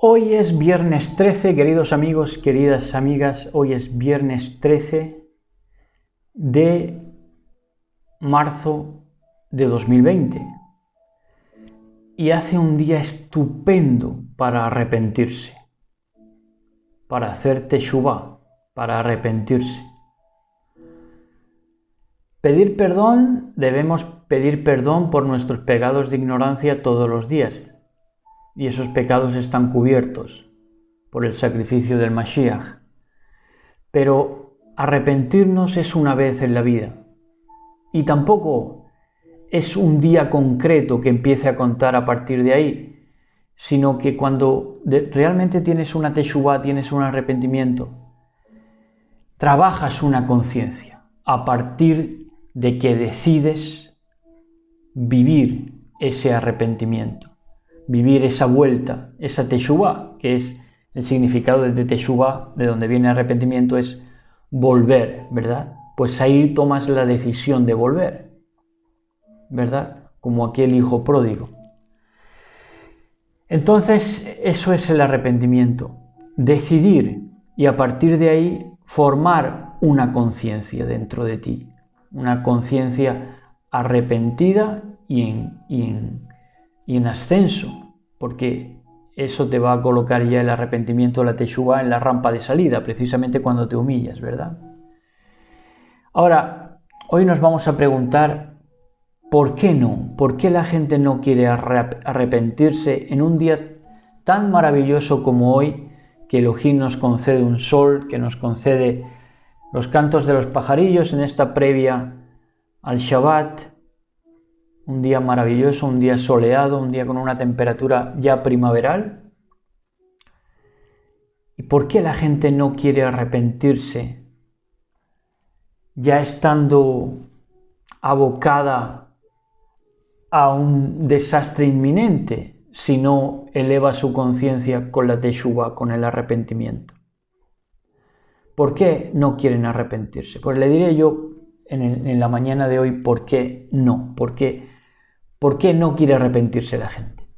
Hoy es viernes 13, queridos amigos, queridas amigas, hoy es viernes 13 de marzo de 2020 y hace un día estupendo para arrepentirse, para hacer teshuvá, para arrepentirse. Pedir perdón, debemos pedir perdón por nuestros pecados de ignorancia todos los días. Y esos pecados están cubiertos por el sacrificio del Mashiach. Pero arrepentirnos es una vez en la vida. Y tampoco es un día concreto que empiece a contar a partir de ahí, sino que cuando realmente tienes una teshuvá, tienes un arrepentimiento, trabajas una conciencia a partir de que decides vivir ese arrepentimiento. Vivir esa vuelta, esa teshuvá, que es el significado de teshuvá, de donde viene arrepentimiento, es volver, ¿verdad? Pues ahí tomas la decisión de volver, ¿verdad? Como aquel hijo pródigo. Entonces, eso es el arrepentimiento. Decidir y a partir de ahí formar una conciencia dentro de ti. Una conciencia arrepentida y en ascenso, porque eso te va a colocar ya el arrepentimiento, la teshuvá, en la rampa de salida, precisamente cuando te humillas, ¿verdad? Ahora, hoy nos vamos a preguntar ¿por qué no? ¿Por qué la gente no quiere arrepentirse en un día tan maravilloso como hoy, que Elohim nos concede un sol, que nos concede los cantos de los pajarillos en esta previa al Shabbat? Un día maravilloso, un día soleado, un día con una temperatura ya primaveral. ¿Y por qué la gente no quiere arrepentirse ya estando abocada a un desastre inminente si no eleva su conciencia con la teshuvá, con el arrepentimiento? ¿Por qué no quieren arrepentirse? Pues le diré yo en la mañana de hoy por qué no, ¿Por qué no quiere arrepentirse la gente?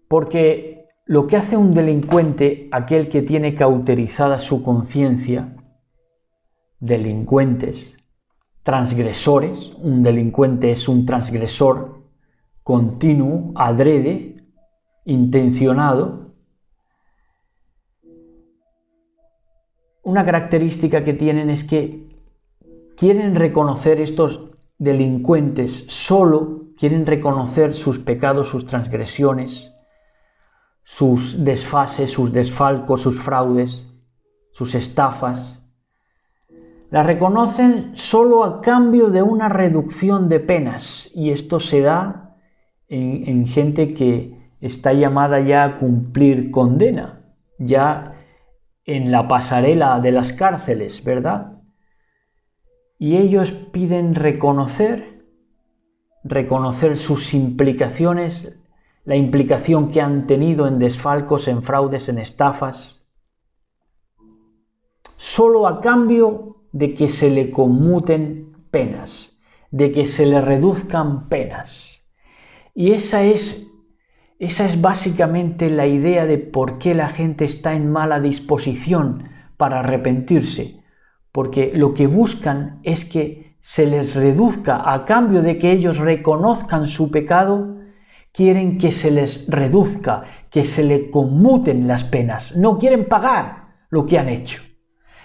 Porque lo que hace un delincuente, aquel que tiene cauterizada su conciencia, delincuentes, transgresores, un delincuente es un transgresor continuo, adrede, intencionado. Una característica que tienen es que quieren reconocer estos delincuentes, solo quieren reconocer sus pecados, sus transgresiones, sus desfases, sus desfalcos, sus fraudes, sus estafas. Las reconocen solo a cambio de una reducción de penas, y esto se da en gente que está llamada ya a cumplir condena, ya en la pasarela de las cárceles, ¿verdad? Y ellos piden reconocer sus implicaciones, la implicación que han tenido en desfalcos, en fraudes, en estafas, solo a cambio de que se le conmuten penas, de que se le reduzcan penas. Y esa es básicamente la idea de por qué la gente está en mala disposición para arrepentirse. Porque lo que buscan es que se les reduzca, a cambio de que ellos reconozcan su pecado, quieren que se les reduzca, que se le conmuten las penas, no quieren pagar lo que han hecho.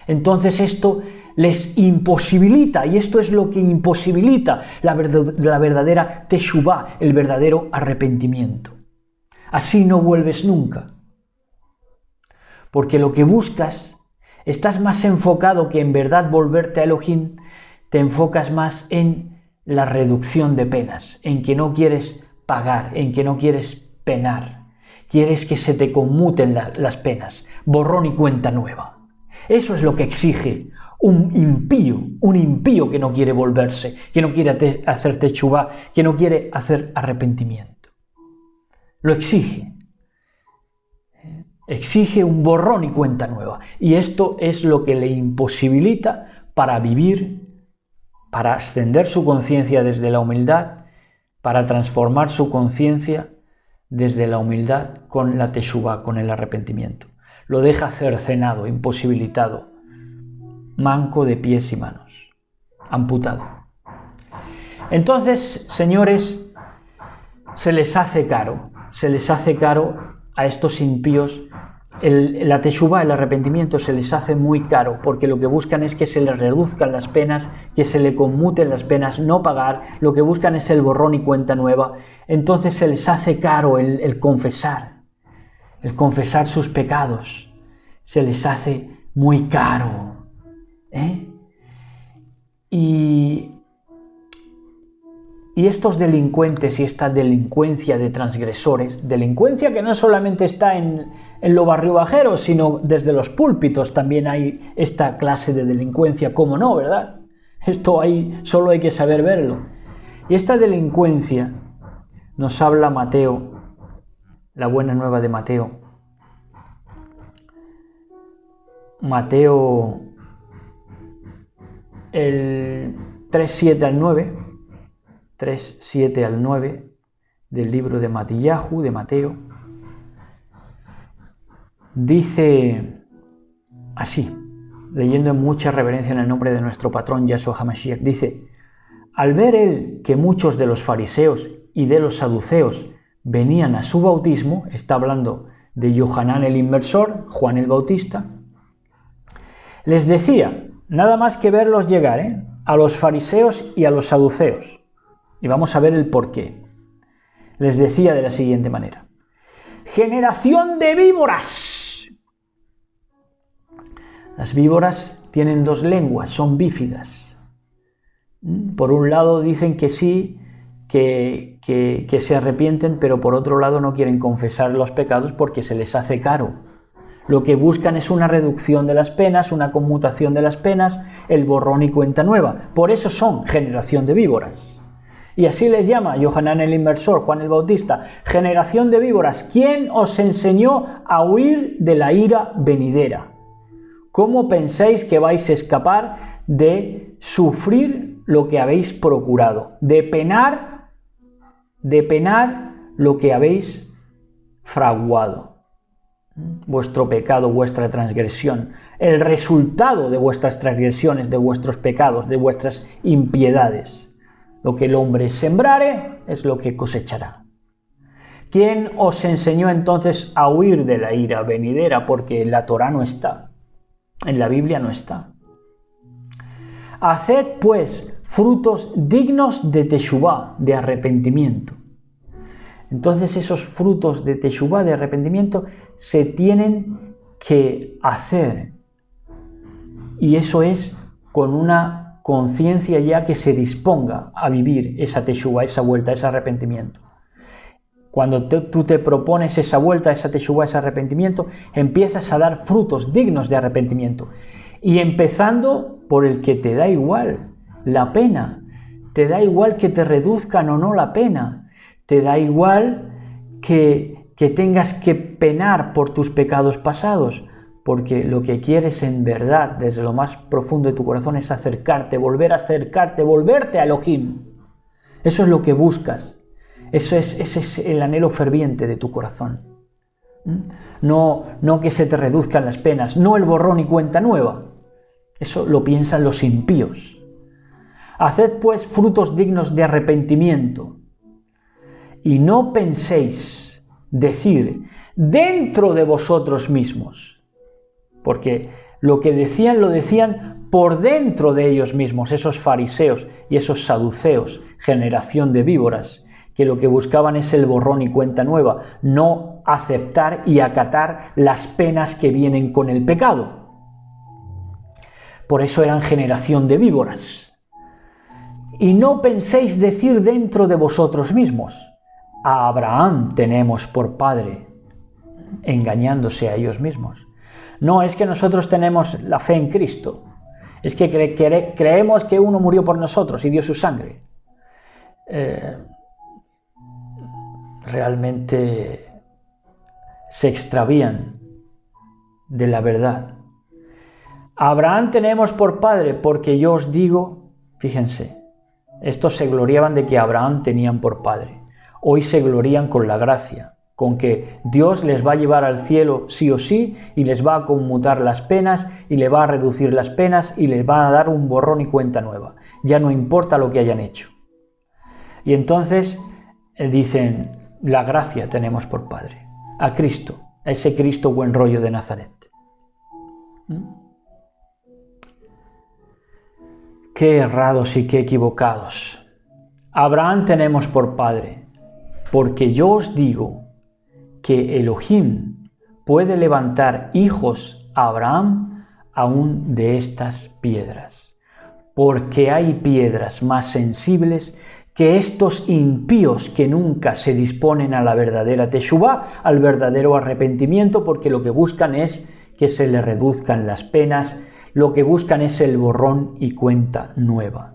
Entonces esto les imposibilita, y esto es lo que imposibilita la verdadera teshuvá, el verdadero arrepentimiento. Así no vuelves nunca, porque lo que buscas, estás más enfocado que en verdad volverte a Elohim, te enfocas más en la reducción de penas, en que no quieres pagar, en que no quieres penar, quieres que se te conmuten las penas, borrón y cuenta nueva. Eso es lo que exige un impío que no quiere volverse, que no quiere hacer teshuvá, que no quiere hacer arrepentimiento. Lo exige. Exige un borrón y cuenta nueva. Y esto es lo que le imposibilita para vivir, para ascender su conciencia desde la humildad, para transformar su conciencia desde la humildad con la teshuvá, con el arrepentimiento. Lo deja cercenado, imposibilitado, manco de pies y manos, amputado. Entonces, señores, se les hace caro a estos impíos. La teshuvá, el arrepentimiento, se les hace muy caro, porque lo que buscan es que se les reduzcan las penas, que se le conmuten las penas, no pagar. Lo que buscan es el borrón y cuenta nueva. Entonces se les hace caro el confesar sus pecados. Se les hace muy caro. Y estos delincuentes y esta delincuencia de transgresores, delincuencia que no solamente está en lo barriobajero, sino desde los púlpitos también hay esta clase de delincuencia, ¿cómo no, verdad? Esto solo hay que saber verlo. Y esta delincuencia nos habla Mateo, la buena nueva de Mateo. Mateo, el 3:7 al 9, 3:7 al 9 del libro de Matillahu, de Mateo, dice así, leyendo en mucha reverencia en el nombre de nuestro patrón Yahshua HaMashiach, dice: al ver él que muchos de los fariseos y de los saduceos venían a su bautismo, está hablando de Yohanan el Inmersor, Juan el Bautista, les decía, nada más que verlos llegar, a los fariseos y a los saduceos, y vamos a ver el porqué. Les decía de la siguiente manera: generación de víboras. Las víboras tienen dos lenguas, son bífidas. Por un lado dicen que sí, que se arrepienten, pero por otro lado no quieren confesar los pecados porque se les hace caro. Lo que buscan es una reducción de las penas, una conmutación de las penas, el borrón y cuenta nueva. Por eso son generación de víboras. Y así les llama Yohanan el Inmersor, Juan el Bautista, generación de víboras. ¿Quién os enseñó a huir de la ira venidera? ¿Cómo pensáis que vais a escapar de sufrir lo que habéis procurado? De penar lo que habéis fraguado. Vuestro pecado, vuestra transgresión, el resultado de vuestras transgresiones, de vuestros pecados, de vuestras impiedades. Lo que el hombre sembrare es lo que cosechará. ¿Quién os enseñó entonces a huir de la ira venidera? Porque en la Torá no está, en la Biblia no está. Haced pues frutos dignos de teshuvá, de arrepentimiento. Entonces esos frutos de teshuvá, de arrepentimiento, se tienen que hacer. Y eso es con una conciencia ya que se disponga a vivir esa teshuvá, esa vuelta, ese arrepentimiento. Cuando tú te propones esa vuelta, esa teshuvá, ese arrepentimiento, empiezas a dar frutos dignos de arrepentimiento. Y empezando por el que te da igual la pena. Te da igual que te reduzcan o no la pena. Te da igual que tengas que penar por tus pecados pasados, porque lo que quieres en verdad, desde lo más profundo de tu corazón, es acercarte, volverte a Elohim. Eso es lo que buscas. Ese es el anhelo ferviente de tu corazón. No que se te reduzcan las penas, no el borrón y cuenta nueva. Eso lo piensan los impíos. Haced pues frutos dignos de arrepentimiento. Y no penséis decir dentro de vosotros mismos, porque lo que decían lo decían por dentro de ellos mismos, esos fariseos y esos saduceos, generación de víboras, que lo que buscaban es el borrón y cuenta nueva, no aceptar y acatar las penas que vienen con el pecado. Por eso eran generación de víboras. Y no penséis decir dentro de vosotros mismos: a Abraham tenemos por padre, engañándose a ellos mismos. No, es que nosotros tenemos la fe en Cristo. Es que creemos que uno murió por nosotros y dio su sangre. Realmente se extravían de la verdad. A Abraham tenemos por padre, porque yo os digo, fíjense, estos se gloriaban de que a Abraham tenían por padre. Hoy se glorían con la gracia. con que Dios les va a llevar al cielo sí o sí y les va a conmutar las penas y le va a reducir las penas y les va a dar un borrón y cuenta nueva. Ya no importa lo que hayan hecho. Y entonces dicen, la gracia tenemos por Padre, a Cristo, a ese Cristo buen rollo de Nazaret. Qué errados y qué equivocados. Abraham tenemos por padre, porque yo os digo que Elohim puede levantar hijos a Abraham aún de estas piedras, porque hay piedras más sensibles que estos impíos que nunca se disponen a la verdadera teshuvá, al verdadero arrepentimiento, porque lo que buscan es que se les reduzcan las penas, lo que buscan es el borrón y cuenta nueva.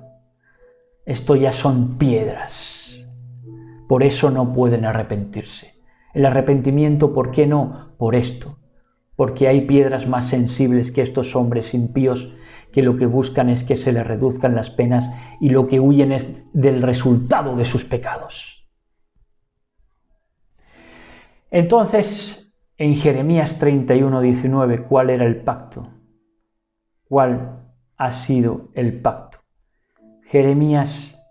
Esto ya son piedras, por eso no pueden arrepentirse. El arrepentimiento, ¿por qué no? Por esto, porque hay piedras más sensibles que estos hombres impíos que lo que buscan es que se les reduzcan las penas y lo que huyen es del resultado de sus pecados. Entonces, en Jeremías 31:19, ¿cuál era el pacto? ¿Cuál ha sido el pacto? Jeremías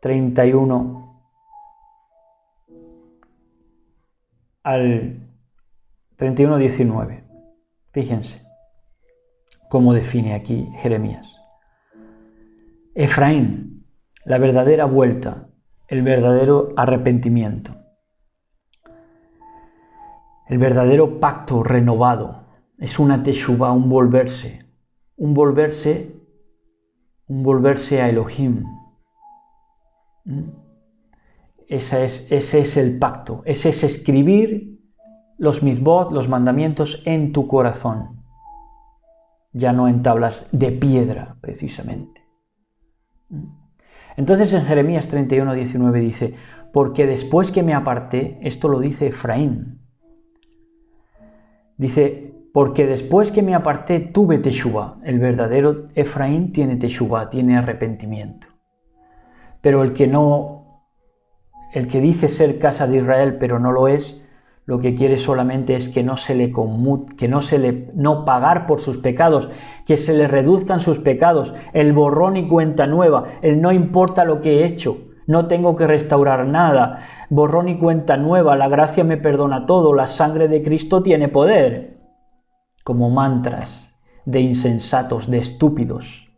31 al 31:19. Fíjense cómo define aquí Jeremías. Efraín, la verdadera vuelta, el verdadero arrepentimiento, el verdadero pacto renovado, es una teshuvá, un volverse a Elohim. Ese es el pacto, ese es escribir los mitzvot, los mandamientos en tu corazón, ya no en tablas de piedra, precisamente. Entonces en Jeremías 31:19 dice, porque después que me aparté, esto lo dice Efraín, dice, porque después que me aparté tuve teshuvá. El verdadero Efraín tiene teshuvá, tiene arrepentimiento. Pero el que dice ser casa de Israel pero no lo es, lo que quiere solamente es que no se le no pagar por sus pecados, que se le reduzcan sus pecados, el borrón y cuenta nueva, el no importa lo que he hecho, no tengo que restaurar nada, borrón y cuenta nueva, la gracia me perdona todo, la sangre de Cristo tiene poder. Como mantras de insensatos, de estúpidos.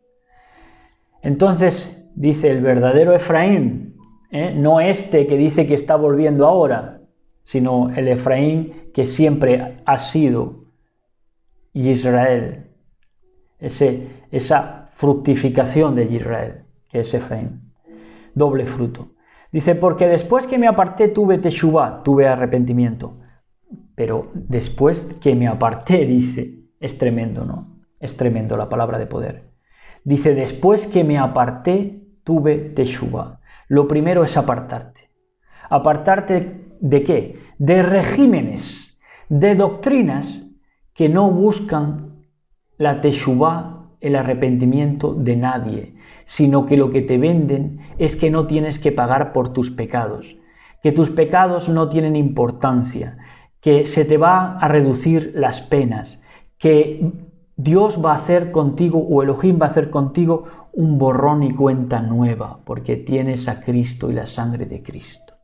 Entonces, dice el verdadero Efraín, no este que dice que está volviendo ahora, sino el Efraín que siempre ha sido Israel, esa fructificación de Israel, que es Efraín, doble fruto. Dice, porque después que me aparté tuve teshuvá, tuve arrepentimiento. Pero después que me aparté, dice, es tremendo, ¿no? Es tremendo la palabra de poder. Dice, después que me aparté, tuve teshuvá. Lo primero es apartarte. ¿Apartarte de qué? De regímenes, de doctrinas que no buscan la teshuvá, el arrepentimiento de nadie, sino que lo que te venden es que no tienes que pagar por tus pecados, que tus pecados no tienen importancia, que se te va a reducir las penas, que Dios va a hacer contigo o Elohim va a hacer contigo un borrón y cuenta nueva, porque tienes a Cristo y la sangre de Cristo.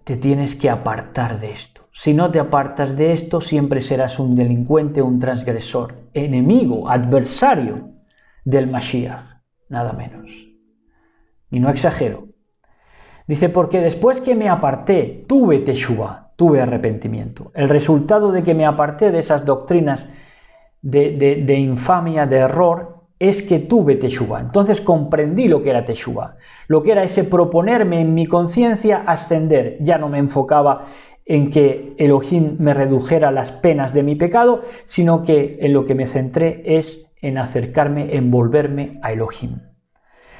Te tienes que apartar de esto. Si no te apartas de esto, siempre serás un delincuente, un transgresor, enemigo, adversario del Mashiach, nada menos. Y no exagero. Dice, porque después que me aparté, tuve teshuvá, tuve arrepentimiento. El resultado de que me aparté de esas doctrinas de infamia, de error, es que tuve teshuvá. Entonces comprendí lo que era teshuvá, lo que era ese proponerme en mi conciencia ascender. Ya no me enfocaba en que Elohim me redujera las penas de mi pecado, sino que en lo que me centré es en acercarme, en volverme a Elohim.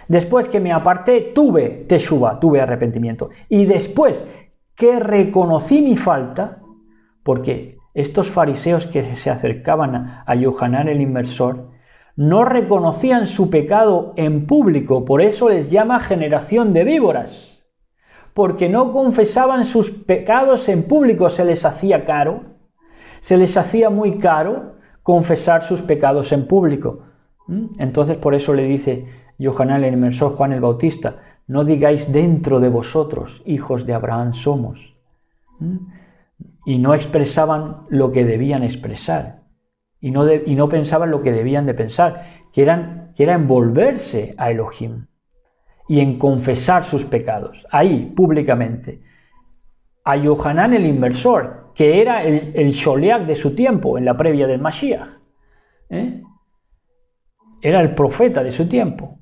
Después que me aparté, tuve teshuvá, tuve arrepentimiento. Y después que reconocí mi falta, porque estos fariseos que se acercaban a Yohanan el Inmersor no reconocían su pecado en público, por eso les llama generación de víboras. porque no confesaban sus pecados en público, se les hacía caro, se les hacía muy caro confesar sus pecados en público. Entonces por eso le dice Yohanan el Inmersor, Juan el Bautista, no digáis dentro de vosotros, hijos de Abraham somos. Y no expresaban lo que debían expresar, y no pensaban lo que debían de pensar, que era envolverse a Elohim y en confesar sus pecados, ahí, públicamente. A Yohanan el Inmersor, que era el Sholiach de su tiempo, en la previa del Mashiach. Era el profeta de su tiempo.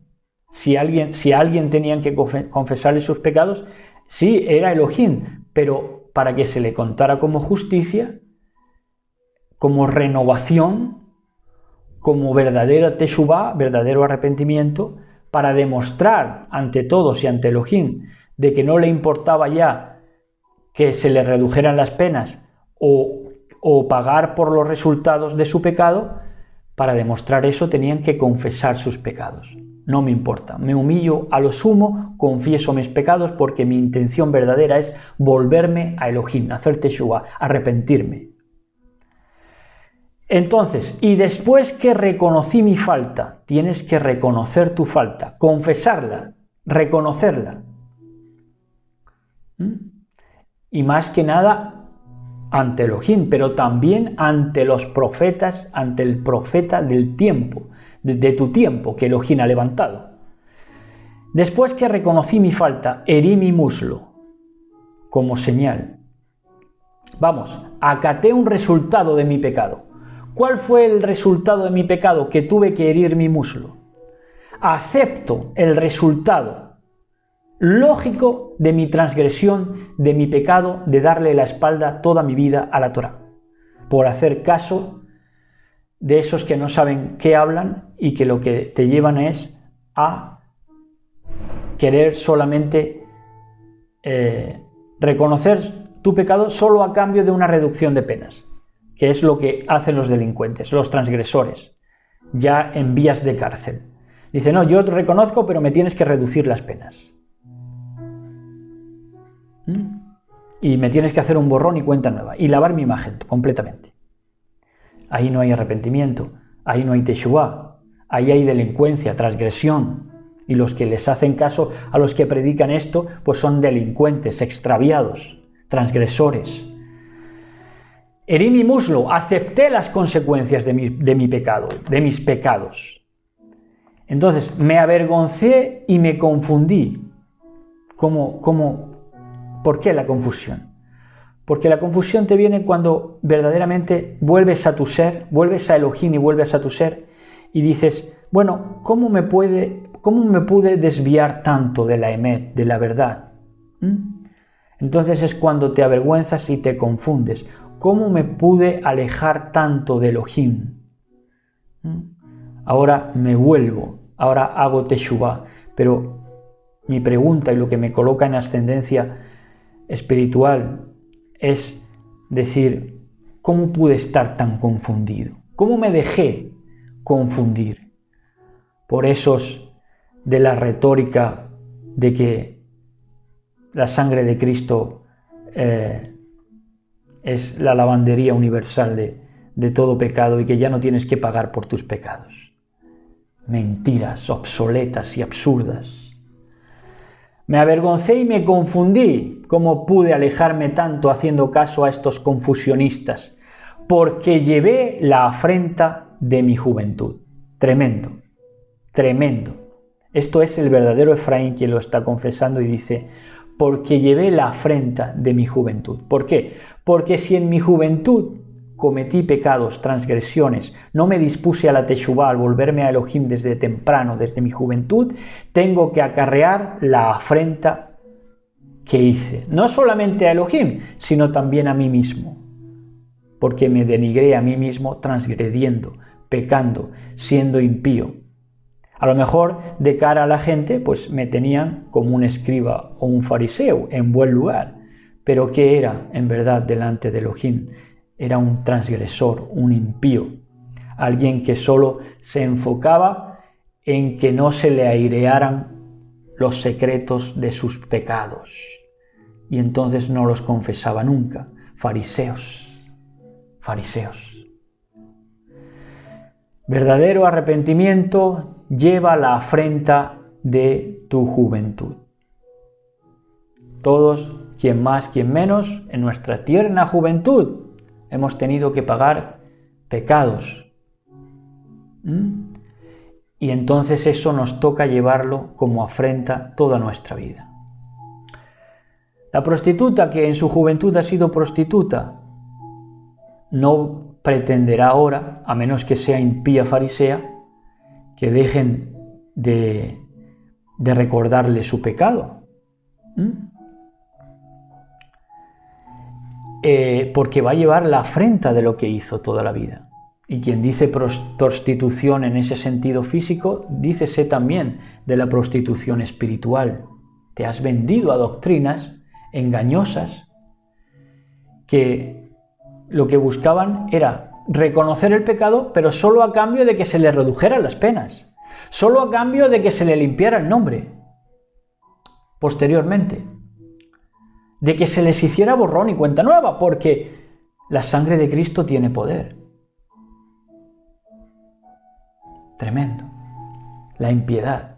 Si a alguien tenían que confesarle sus pecados, sí, era Elohim, pero para que se le contara como justicia, como renovación, como verdadera teshuvá, verdadero arrepentimiento, para demostrar ante todos y ante Elohim de que no le importaba ya que se le redujeran las penas o pagar por los resultados de su pecado. Para demostrar eso tenían que confesar sus pecados. No me importa, me humillo a lo sumo, confieso mis pecados porque mi intención verdadera es volverme a Elohim, hacer teshuvá, arrepentirme. Entonces, y después que reconocí mi falta, tienes que reconocer tu falta, confesarla, reconocerla. Y más que nada ante Elohim, pero también ante los profetas, ante el profeta del tiempo, de tu tiempo que Elohim ha levantado. Después que reconocí mi falta, herí mi muslo como señal. Vamos, acaté un resultado de mi pecado. ¿Cuál fue el resultado de mi pecado? Que tuve que herir mi muslo. Acepto el resultado lógico de mi transgresión, de mi pecado, de darle la espalda toda mi vida a la Torá, por hacer caso de esos que no saben qué hablan y que lo que te llevan es a querer solamente reconocer tu pecado solo a cambio de una reducción de penas, que es lo que hacen los delincuentes, los transgresores, ya en vías de cárcel. Dice, no, yo te reconozco, pero me tienes que reducir las penas. Y me tienes que hacer un borrón y cuenta nueva, y lavar mi imagen completamente. Ahí no hay arrepentimiento, ahí no hay teshuvá, ahí hay delincuencia, transgresión. Y los que les hacen caso a los que predican esto, pues son delincuentes, extraviados, transgresores. Herí mi muslo, acepté las consecuencias de mi pecado, de mis pecados. Entonces, me avergoncé y me confundí. ¿Por qué la confusión? Porque la confusión te viene cuando verdaderamente vuelves a tu ser, vuelves a Elohim y vuelves a tu ser y dices, bueno, ¿cómo me pude desviar tanto de la emet, de la verdad? Entonces es cuando te avergüenzas y te confundes. ¿Cómo me pude alejar tanto de Elohim? Ahora me vuelvo, ahora hago teshuvá, pero mi pregunta y lo que me coloca en ascendencia espiritual es decir, ¿cómo pude estar tan confundido? ¿Cómo me dejé confundir por esos de la retórica de que la sangre de Cristo es la lavandería universal de todo pecado y que ya no tienes que pagar por tus pecados? Mentiras obsoletas y absurdas. Me avergoncé y me confundí. ¿Cómo pude alejarme tanto haciendo caso a estos confusionistas? Porque llevé la afrenta de mi juventud. Tremendo, tremendo. Esto es el verdadero Efraín quien lo está confesando y dice, porque llevé la afrenta de mi juventud. ¿Por qué? Porque si en mi juventud cometí pecados, transgresiones, no me dispuse a la teshuvá, al volverme a Elohim desde temprano, desde mi juventud, tengo que acarrear la afrenta que hice. No solamente a Elohim, sino también a mí mismo. Porque me denigré a mí mismo transgrediendo, pecando, siendo impío. A lo mejor de cara a la gente, pues me tenían como un escriba o un fariseo en buen lugar. Pero ¿qué era en verdad delante de Elohim? Era un transgresor, un impío, alguien que solo se enfocaba en que no se le airearan los secretos de sus pecados, y entonces no los confesaba nunca. Fariseos, fariseos. Verdadero arrepentimiento lleva la afrenta de tu juventud. Todos, quien más, quien menos, en nuestra tierna juventud hemos tenido que pagar pecados. Y entonces eso nos toca llevarlo como afrenta toda nuestra vida. La prostituta que en su juventud ha sido prostituta no pretenderá ahora, a menos que sea impía farisea, que dejen de recordarle su pecado. Porque va a llevar la afrenta de lo que hizo toda la vida. Y quien dice prostitución en ese sentido físico, dícese también de la prostitución espiritual. Te has vendido a doctrinas engañosas que lo que buscaban era reconocer el pecado, pero solo a cambio de que se le redujeran las penas, solo a cambio de que se le limpiara el nombre posteriormente, de que se les hiciera borrón y cuenta nueva, porque la sangre de Cristo tiene poder. Tremendo. La impiedad,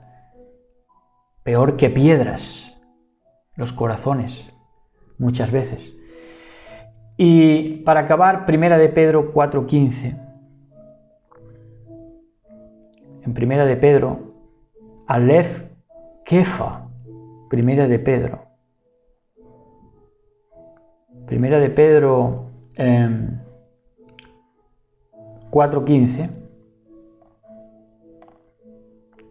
peor que piedras, los corazones, muchas veces. Y para acabar, 1 de Pedro 4:15. En 1 de Pedro, Aleph Kefa, 1 de Pedro. 1 de Pedro 4:15.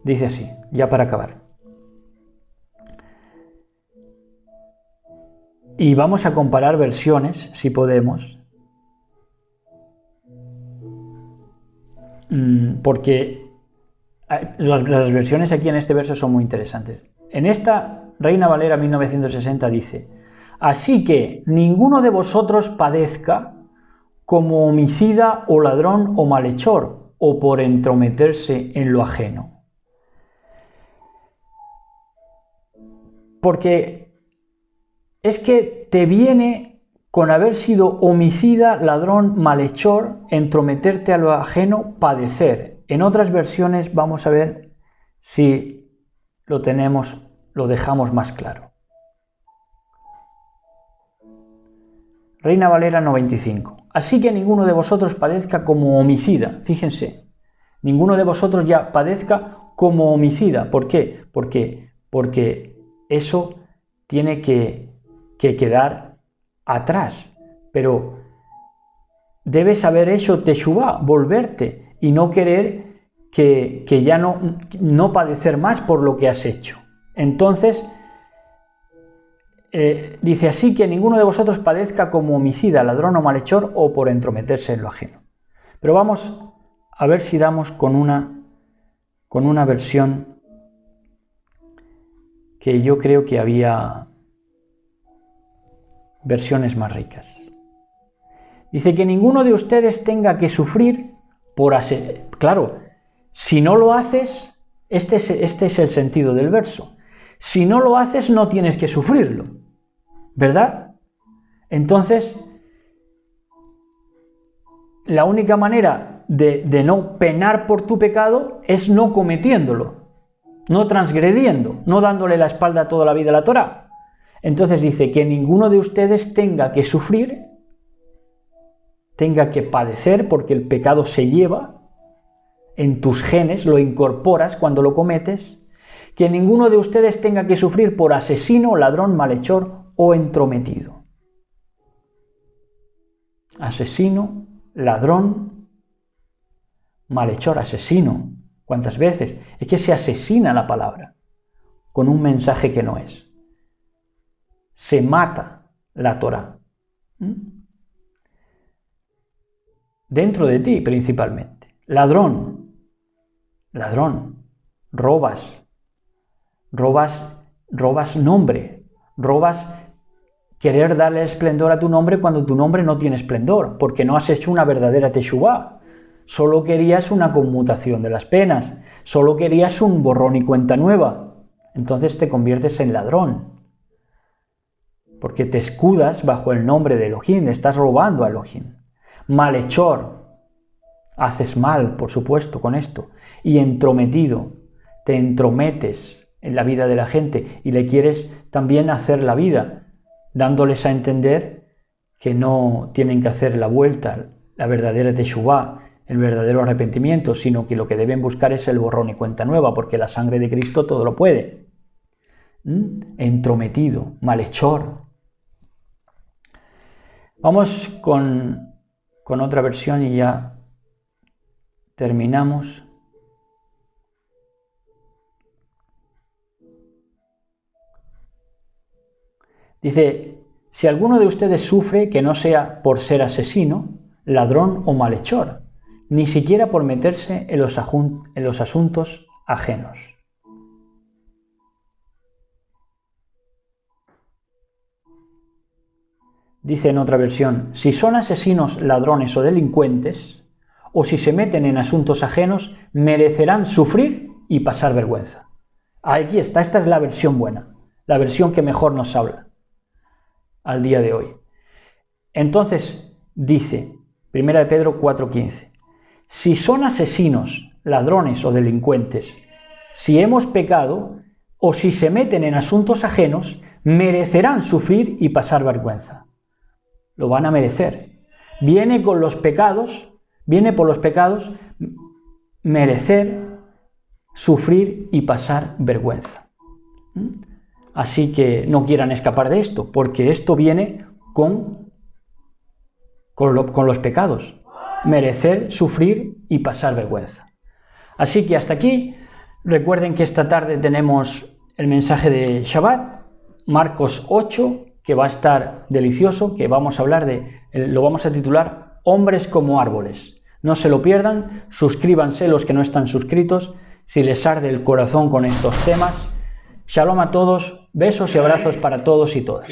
Dice así, ya para acabar. Y vamos a comparar versiones, si podemos, porque las versiones aquí en este verso son muy interesantes. En esta, Reina Valera 1960 dice: así que ninguno de vosotros padezca como homicida o ladrón o malhechor, o por entrometerse en lo ajeno. Porque es que te viene con haber sido homicida, ladrón, malhechor, entrometerte a lo ajeno, padecer. En otras versiones vamos a ver si lo dejamos más claro. Reina Valera 95. Así que ninguno de vosotros padezca como homicida. Fíjense, ninguno de vosotros ya padezca como homicida. ¿Por qué? Porque eso tiene que quedar atrás, pero debes haber hecho teshuvá, volverte y no querer que ya no padecer más por lo que has hecho. Entonces dice: así que ninguno de vosotros padezca como homicida, ladrón o malhechor, o por entrometerse en lo ajeno. Pero vamos a ver si damos con una versión que yo creo que había versiones más ricas. Dice que ninguno de ustedes tenga que sufrir por asesinar. Claro, si no lo haces, este es el sentido del verso. Si no lo haces, no tienes que sufrirlo, ¿verdad? Entonces, la única manera de no penar por tu pecado es no cometiéndolo, no transgrediendo, no dándole la espalda toda la vida a la Torá. Entonces dice que ninguno de ustedes tenga que sufrir, tenga que padecer, porque el pecado se lleva en tus genes, lo incorporas cuando lo cometes, que ninguno de ustedes tenga que sufrir por asesino, ladrón, malhechor o entrometido. Asesino, ladrón, malhechor, asesino. ¿Cuántas veces? Es que se asesina la palabra con un mensaje que no es. Se mata la Torá. Dentro de ti principalmente. Ladrón, robas nombre, robas querer darle esplendor a tu nombre cuando tu nombre no tiene esplendor, porque no has hecho una verdadera teshuvá. Solo querías una conmutación de las penas, solo querías un borrón y cuenta nueva. Entonces te conviertes en ladrón. porque te escudas bajo el nombre de Elohim, estás robando a Elohim. Malhechor, haces mal, por supuesto, con esto. Y entrometido, te entrometes en la vida de la gente y le quieres también hacer la vida, dándoles a entender que no tienen que hacer la vuelta, la verdadera teshuvá, el verdadero arrepentimiento, sino que lo que deben buscar es el borrón y cuenta nueva, porque la sangre de Cristo todo lo puede. Entrometido, malhechor. Vamos con otra versión y ya terminamos. Dice, si alguno de ustedes sufre, que no sea por ser asesino, ladrón o malhechor, ni siquiera por meterse en los asuntos ajenos. Dice en otra versión, si son asesinos, ladrones o delincuentes, o si se meten en asuntos ajenos, merecerán sufrir y pasar vergüenza. Aquí está, esta es la versión buena, la versión que mejor nos habla al día de hoy. Entonces dice, 1 Pedro 4:15, si son asesinos, ladrones o delincuentes, si hemos pecado o si se meten en asuntos ajenos, merecerán sufrir y pasar vergüenza. Lo van a merecer. Viene por los pecados, merecer, sufrir y pasar vergüenza. Así que no quieran escapar de esto, porque esto viene con los pecados. Merecer, sufrir y pasar vergüenza. Así que hasta aquí. Recuerden que esta tarde tenemos el mensaje de Shabbat, Marcos 8, que va a estar delicioso, que vamos a hablar lo vamos a titular Hombres como árboles. No se lo pierdan, suscríbanse los que no están suscritos, si les arde el corazón con estos temas. Shalom a todos, besos y abrazos para todos y todas.